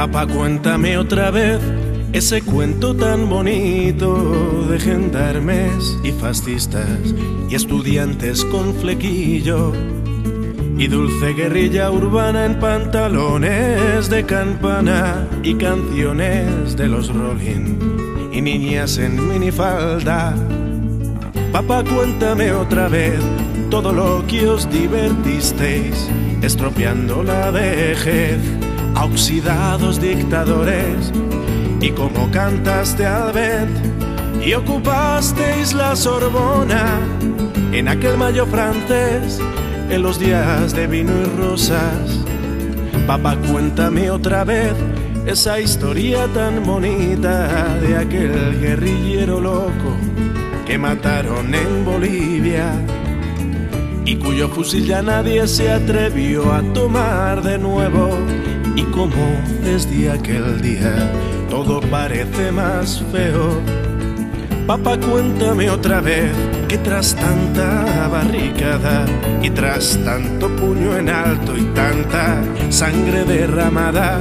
Papá, cuéntame otra vez ese cuento tan bonito de gendarmes y fascistas y estudiantes con flequillo y dulce guerrilla urbana en pantalones de campana y canciones de los Rolling y niñas en minifalda. Papá, cuéntame otra vez todo lo que os divertisteis estropeando la vejez a oxidados dictadores, y cómo cantaste al vent y ocupasteis la Sorbona en aquel mayo francés, en los días de vino y rosas. Papá, cuéntame otra vez esa historia tan bonita de aquel guerrillero loco que mataron en Bolivia y cuyo fusil ya nadie se atrevió a tomar de nuevo, y cómo desde aquel día todo parece más feo. Papá, cuéntame otra vez que tras tanta barricada y tras tanto puño en alto y tanta sangre derramada,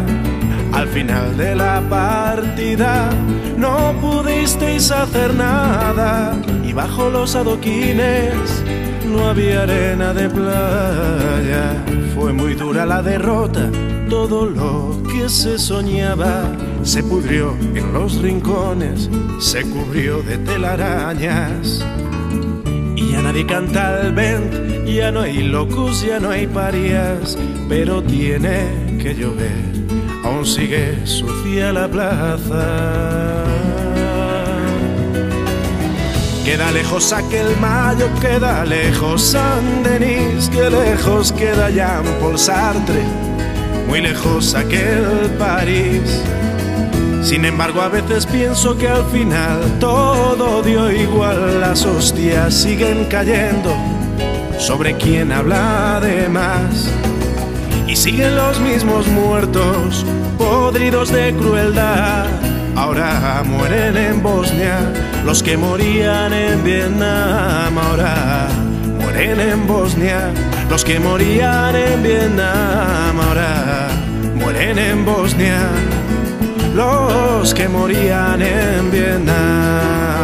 al final de la partida no pudisteis hacer nada, y bajo los adoquines no había arena de playa. Fue muy dura la derrota, todo lo que se soñaba se pudrió en los rincones, se cubrió de telarañas. Y ya nadie canta al vent, ya no hay locos, ya no hay parias, pero tiene que llover, aún sigue sucia la plaza. Queda lejos aquel mayo, queda lejos Saint-Denis, que lejos queda Jean-Paul Sartre, muy lejos aquel París. Sin embargo, a veces pienso que al final todo dio igual, las hostias siguen cayendo sobre quien habla de más, y siguen los mismos muertos, podridos de crueldad. Ahora mueren en Bosnia los que morían en Vietnam. Ahora mueren en Bosnia los que morían en Vietnam. Ahora mueren en Bosnia los que morían en Vietnam.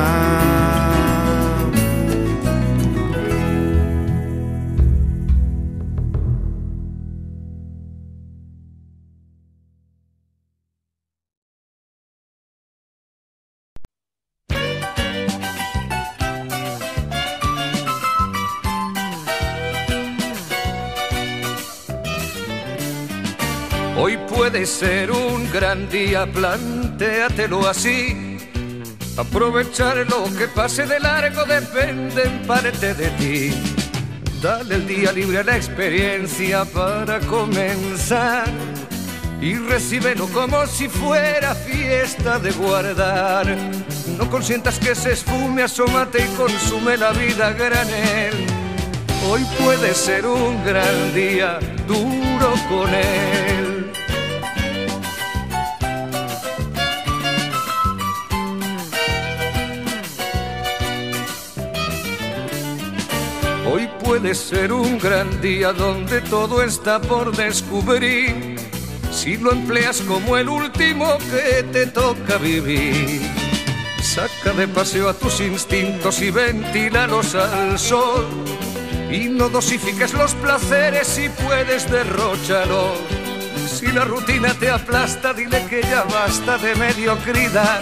Hoy puede ser un gran día, plantéatelo así. Aprovechar lo que pase de largo depende en parte de ti. Dale el día libre a la experiencia para comenzar y recíbelo como si fuera fiesta de guardar. No consientas que se esfume, asómate y consume la vida a granel. Hoy puede ser un gran día, duro con él. Hoy puede ser un gran día donde todo está por descubrir, si lo empleas como el último que te toca vivir. Saca de paseo a tus instintos y ventílalos al sol, y no dosifiques los placeres si puedes derróchalos. Si la rutina te aplasta, dile que ya basta de mediocridad.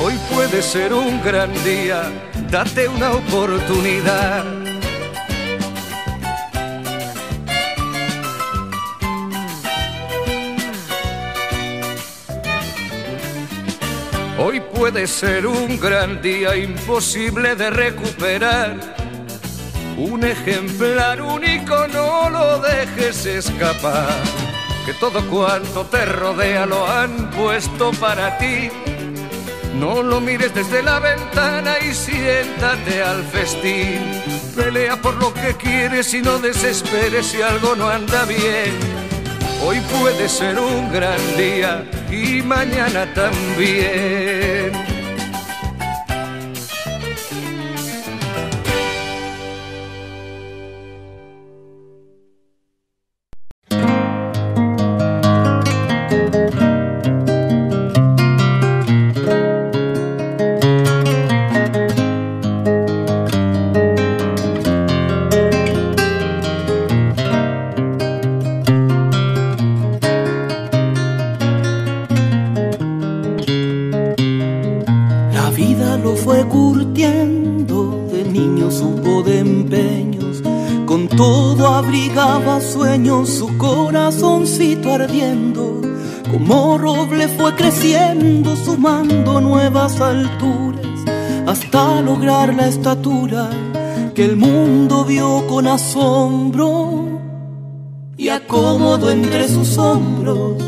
Hoy puede ser un gran día, date una oportunidad. Hoy puede ser un gran día imposible de recuperar. Un ejemplar único, no lo dejes escapar. Que todo cuanto te rodea lo han puesto para ti. No lo mires desde la ventana y siéntate al festín. Pelea por lo que quieres y no desesperes si algo no anda bien. Hoy puede ser un gran día y mañana también. vida lo fue curtiendo, de niño supo de empeños, con todo abrigaba sueños, su corazoncito ardiendo. Como roble fue creciendo, sumando nuevas alturas, hasta lograr la estatura que el mundo vio con asombro, y acomodó entre sus hombros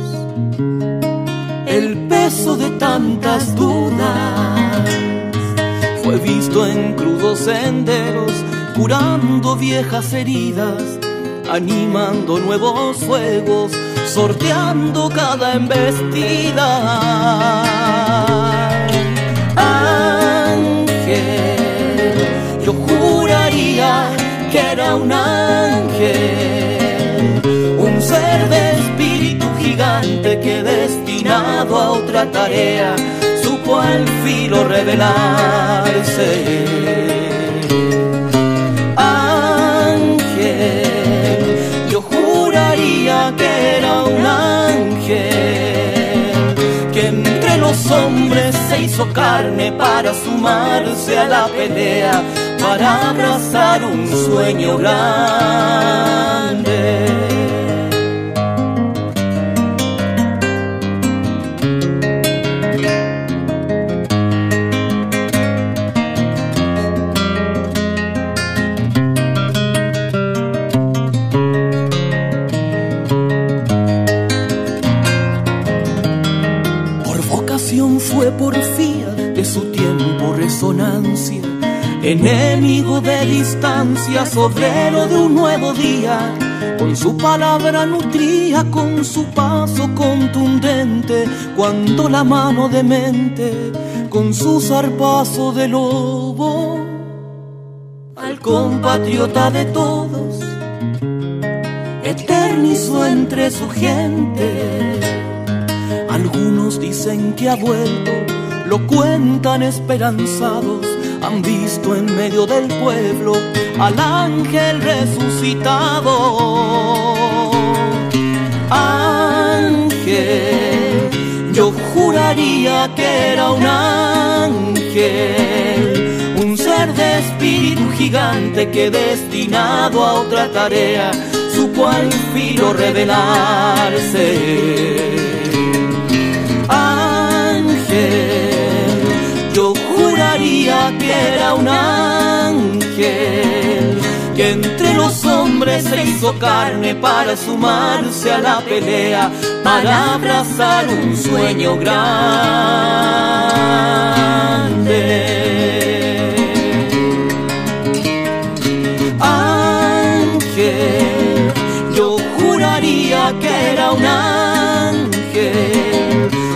el peso de tantas dudas. Fue visto en crudos senderos, curando viejas heridas, animando nuevos fuegos, sorteando cada embestida. Ángel, yo juraría que era un ángel, un ser de espíritu gigante que destinado a otra tarea supo al filo revelarse. Ángel, yo juraría que era un ángel, que entre los hombres se hizo carne para sumarse a la pelea, para abrazar un sueño grande. Fue porfía de su tiempo resonancia, enemigo de distancia, obrero de un nuevo día. Con su palabra nutría, con su paso contundente, cuando la mano demente, con su zarpazo de lobo, al compatriota de todos eternizó entre su gente. Algunos dicen que ha vuelto, lo cuentan esperanzados, han visto en medio del pueblo al ángel resucitado. Ángel, yo juraría que era un ángel, un ser de espíritu gigante que destinado a otra tarea supo al filo revelarse. Yo juraría que era un ángel, que entre los hombres se hizo carne para sumarse a la pelea, para abrazar un sueño grande. Ángel, yo juraría que era un ángel,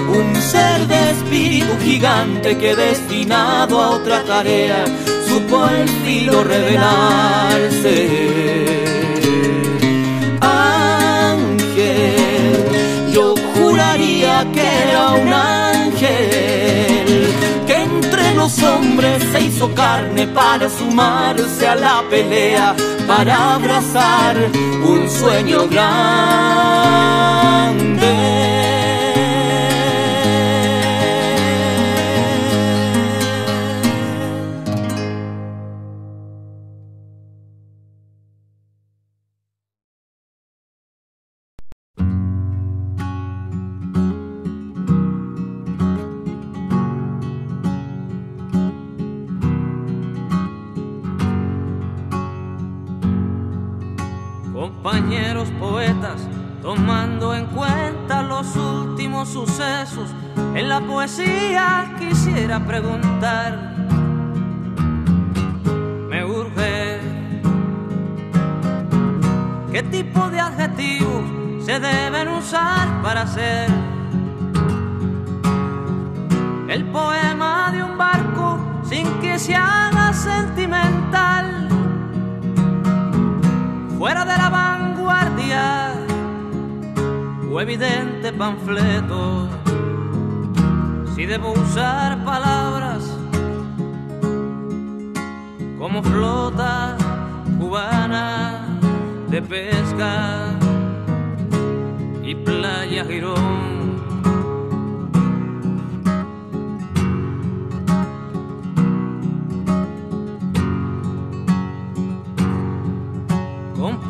un ser de espíritu gigante que destinado a otra tarea supo al filo revelarse. Ángel, yo juraría que era un ángel, que entre los hombres se hizo carne para sumarse a la pelea, para abrazar un sueño grande. Compañeros poetas, tomando en cuenta los últimos sucesos, en la poesía quisiera preguntar. Me urge, ¿qué tipo de adjetivos se deben usar para hacer el poema de un barco sin que se haga sentimental? Fuera de la vanguardia o evidente panfleto, si debo usar palabras como flota cubana de pesca y playa Girón.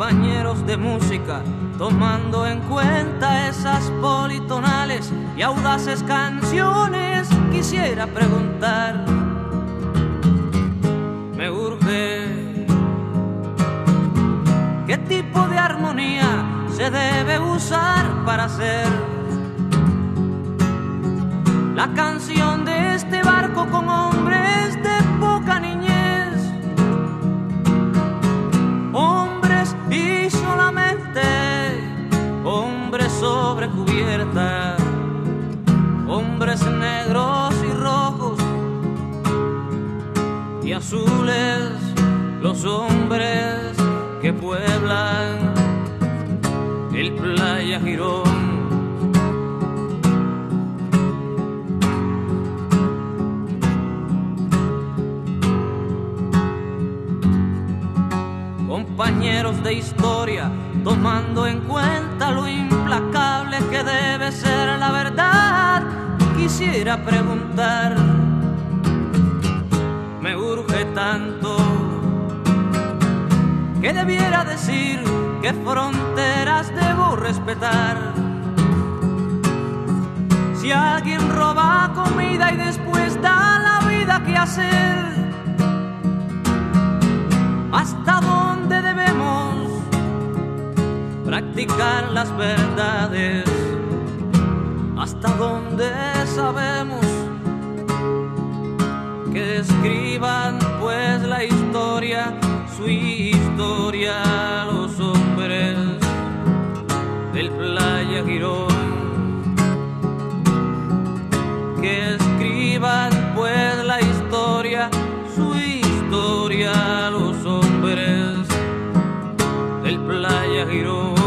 compañeros de música, tomando en cuenta esas politonales y audaces canciones, quisiera preguntar, me urge, ¿qué tipo de armonía se debe usar para hacer la canción de este barco con hombres de poca niñez? Hombres y solamente hombres sobre cubierta, hombres negros y rojos y azules, los hombres que pueblan el Playa Girón. Compañeros de historia, tomando en cuenta lo implacable que debe ser la verdad, quisiera preguntar, me urge tanto, ¿qué debiera decir? ¿Qué fronteras debo respetar? Si alguien roba comida y después da la vida, ¿qué hacer? ¿Hasta dónde debemos practicar las verdades? ¿Hasta dónde sabemos que escriban pues la historia, su historia, los hombres del Playa Girón? Que escriban pues la historia, su historia, los hombres del Playa Girón.